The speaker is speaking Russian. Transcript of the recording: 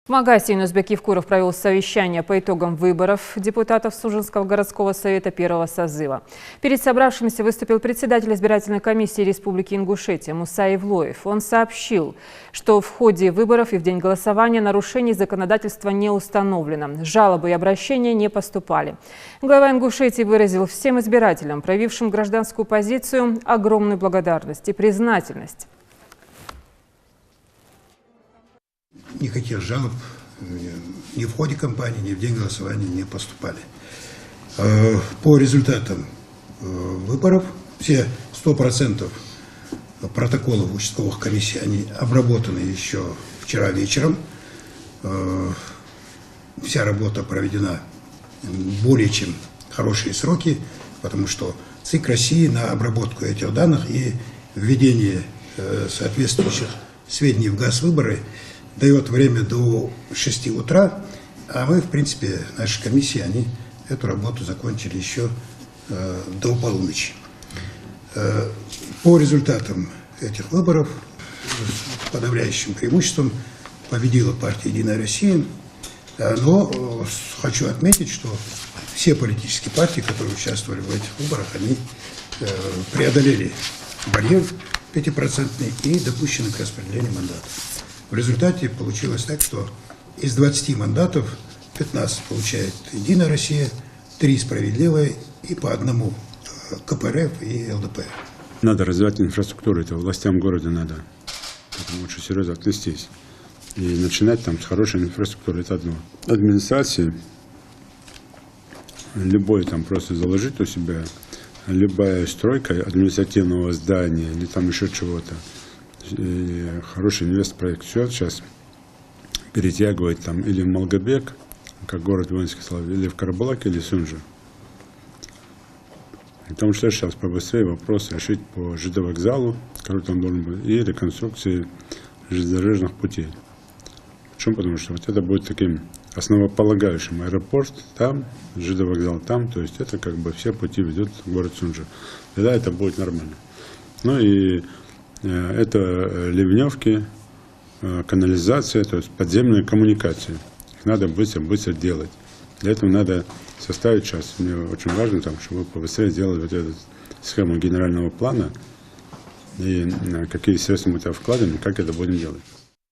В Магасе Юнусбек Евкуров провел совещание по итогам выборов депутатов Сужинского городского совета первого созыва. Перед собравшимися выступил председатель избирательной комиссии Республики Ингушетия Муса Евлоев. Он сообщил, что в ходе выборов и в день голосования нарушений законодательства не установлено. Жалобы и обращения не поступали. Глава Ингушетии выразил всем избирателям, проявившим гражданскую позицию, огромную благодарность и признательность. Никаких жалоб ни в ходе кампании, ни в день голосования не поступали. По результатам выборов все 100% протоколов участковых комиссий они обработаны еще вчера вечером. Вся работа проведена более чем хорошие сроки, потому что ЦИК России на обработку этих данных и введение соответствующих сведений в ГАЗ-выборы дает время до 6 утра, а мы, в принципе, наши комиссии, они эту работу закончили еще до полуночи. По результатам этих выборов с подавляющим преимуществом победила партия «Единая Россия», но хочу отметить, что все политические партии, которые участвовали в этих выборах, они преодолели барьер 5% и допущены к распределению мандатов. В результате получилось так, что из 20 мандатов 15 получает «Единая Россия», 3 «Справедливая» и по одному КПРФ и ЛДПР. Надо развивать инфраструктуру, это властям города надо. Поэтому очень серьезно отнестись. И начинать там с хорошей инфраструктуры, это одно. Администрации любой там просто заложить у себя, любая стройка административного здания или там еще чего-то, хороший инвестпроект, все сейчас перетягивать там или в Малгобек, как город воинской славы, или в Карабулак, или Сунжа. В том числе сейчас побыстрее вопрос решить по ЖД вокзалу, который там должен быть, и реконструкции железнодорожных путей. Почему? Потому что вот это будет таким основополагающим. Аэропорт там, ЖД вокзал там, то есть это как бы все пути ведут в город Сунжа. Тогда это будет нормально. Ну и это ливневки, канализация, то есть подземные коммуникации. Их надо быстро делать. Для этого надо составить сейчас, мне очень важно, там, чтобы побыстрее сделать вот эту схему генерального плана и какие средства мы туда вкладываем, и как это будем делать.